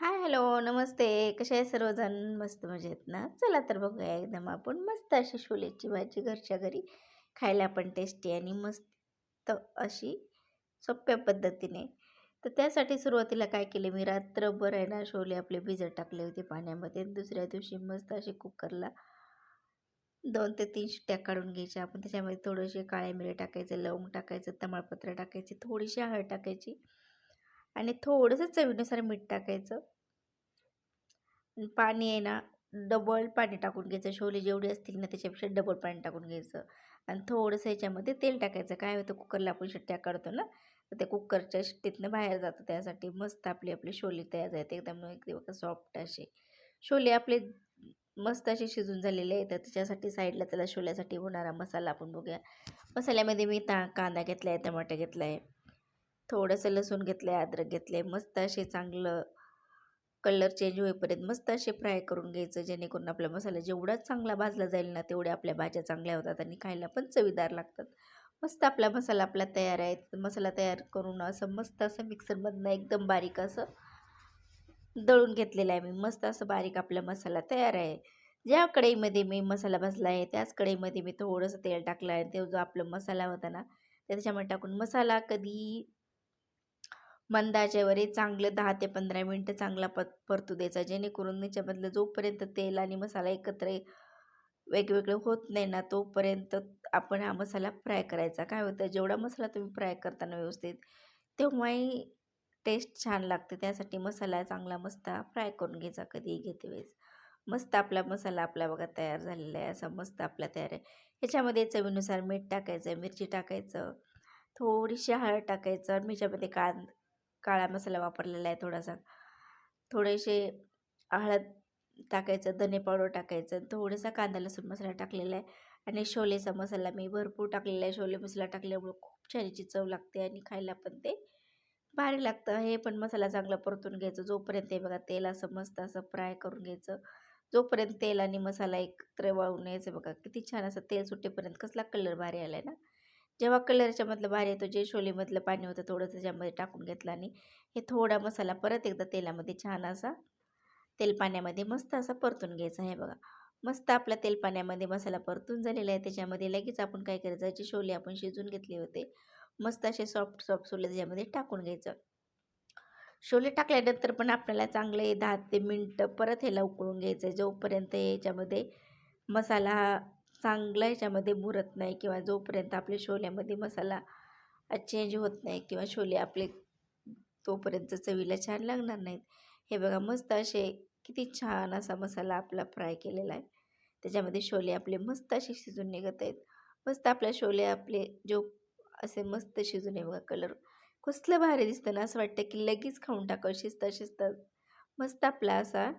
हाय, hello, नमस्ते. कसे आहे सर्वजण? मस्त मजेत ना? चला तर बघूया एकदम आपण मस्त अशी छोलेची भाजी घरच्या घरी खायला पण टेस्टी आणि मस्त अशी सोप्या पद्धतीने. तर त्यासाठी सुरुवातीला काय केले मी रात्रभर आहे ना छोले आपले भिजत टाकले होते पाण्यामध्ये. दुसऱ्या दिवशी मस्त असे कुकरला 2 ते 3 शिट्ट्या काढून घ्यायच्या. आपण त्याच्यामध्ये थोडेसे काळे मिरे टाकायचे, लवंग टाकायचं, तमालपत्र टाकायची, थोडीशी हळद टाकायची आणि थोडंसं चवीनुसार मीठ टाकायचं. आणि पाणी आहे ना, डबल पाणी टाकून घ्यायचं. छोले जेवढे असतील ना, त्याच्यापेक्षा डबल पाणी टाकून घ्यायचं आणि थोडंसं ह्याच्यामध्ये तेल टाकायचं. काय होतं कुकरला आपण शिट्ट्या काढतो ना, तर त्या कुकरच्या शिट्टीतनं बाहेर जातं. त्यासाठी मस्त आपले आपले छोले तयार झाले. एकदम सॉफ्ट असे. छोले आपले मस्त असे शिजून झालेले आहेत. तर त्याच्यासाठी साईडला त्याला छोल्यासाठी होणारा मसाला आपण बघूया. मसाल्यामध्ये मी कांदा घेतला आहे, टमाटर घेतला आहे, थोडंसं लसूण घेतलं आहे, अद्रक घेतलं आहे. मस्त असे चांगलं कलर चेंज होईपर्यंत मस्त असे फ्राय करून घ्यायचं, जेणेकरून आपला मसाला जेवढा चांगला भाजला जाईल ना, तेवढ्या आपल्या भाज्या चांगल्या होतात आणि खायला पण चवीदार लागतात. मस्त आपला मसाला तयार आहे. मसाला तयार करून असं मस्त असं मिक्सरमधनं एकदम बारीक असं दळून घेतलेला आहे मी. मस्त असं बारीक आपला मसाला तयार आहे. ज्या कढईमध्ये मी मसाला भाजला आहे, त्याच कढईमध्ये मी थोडंसं तेल टाकलं आहे. तो जो आपला मसाला होता ना, त्याच्यामध्ये टाकून मसाला कधी मंद आचेवरही चांगलं 10 ते 15 मिनिटं चांगला परतू द्यायचा, जेणेकरून त्याच्यामधलं जोपर्यंत तेल आणि मसाला एकत्र वेगवेगळं होत नाही ना, तोपर्यंत आपण हा मसाला फ्राय करायचा. काय होतं, जेवढा मसाला तुम्ही फ्राय करताना व्यवस्थित, तेव्हाही टेस्ट छान लागते. त्यासाठी मसाला चांगला मस्त फ्राय करून घ्यायचा कधीही घेते वेळेस. मस्त आपला मसाला बघा तयार झालेला आहे. असा मस्त आपला तयार आहे. ह्याच्यामध्ये चवीनुसार मीठ टाकायचं, मिरची टाकायचं, थोडीशी हळद टाकायचं आणि ह्याच्यामध्ये काळा मसाला वापरलेला आहे थोडासा. थोडेसे हळद टाकायचं, धने पावडर टाकायचं, थोडासा कांदा लसूण मसाला टाकलेला आहे आणि छोलेचा मसाला मी भरपूर टाकलेला आहे. छोले मसाला टाकल्यामुळं खूप छान याची चव लागते आणि खायला पण ते भारी लागतं. हे पण मसाला चांगला परतून घ्यायचं. जोपर्यंत हे बघा तेल असं मस्त असं फ्राय करून घ्यायचं. जोपर्यंत तेल आणि मसाला एकत्र वाळून यायचं बघा. किती छान असं तेल सुटेपर्यंत कसला कलर भारी आला आहे ना. जेव्हा कलर याच्यामधलं भारी येतो, जे छोलेमधलं पाणी होतं थोडं त्याच्यामध्ये टाकून घेतलं आणि हे थोडा मसाला परत एकदा तेलामध्ये छान असा तेलपाण्यामध्ये मस्त असा परतून घ्यायचा. आहे बघा. मस्त आपला तेलपाण्यामध्ये मसाला परतून झालेला आहे. त्याच्यामध्ये लगेच आपण काय करायचं, जे छोले आपण शिजवून घेतले होते, मस्त असे सॉफ्ट सॉफ्ट छोले त्याच्यामध्ये टाकून घ्यायचं. छोले टाकल्यानंतर पण आपल्याला चांगले 10 ते मिनिटं परत ह्याला उकळून घ्यायचं आहे. जोपर्यंत याच्यामध्ये मसाला चांगला ह्याच्यामध्ये मुरत नाही किंवा जोपर्यंत आपल्या छोल्यामध्ये मसाला चेंज होत नाही किंवा छोले आपले तोपर्यंत चवीला छान लागणार नाहीत. हे बघा मस्त असे किती छान असा मसाला आपला फ्राय केलेला आहे. त्याच्यामध्ये छोले आपले मस्त असे शिजून निघत आहेत. मस्त आपले छोले जो असे मस्त शिजून आहे बघा. कलर कसलं भारी दिसतं ना, असं वाटतं की लगेच खाऊन टाकावं शिजता शिजता. मस्त आपला असा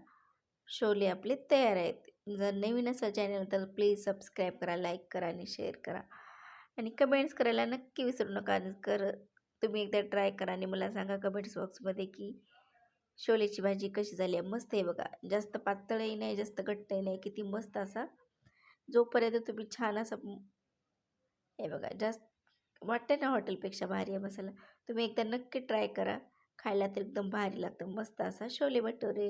छोले आपले तयार आहेत. जर नवीन असेल चॅनल तर प्लीज सबस्क्राईब करा, लाईक करा आणि शेअर करा आणि कमेंट्स करायला नक्की विसरू नका. आणि तुम्ही एकदा ट्राय करा आणि मला सांगा कमेंट्स बॉक्समध्ये की छोलेची भाजी कशी झाली आहे. मस्त आहे बघा. जास्त पातळही नाही, जास्त घट्टही नाही. किती मस्त असा जोपर्यंत तुम्ही छान असा हे बघा जास्त वाटते ना हॉटेलपेक्षा भारी आहे मसाला. तुम्ही एकदा नक्की ट्राय करा. खायला तर एकदम भारी लागतं. मस्त असा छोले भटुरे.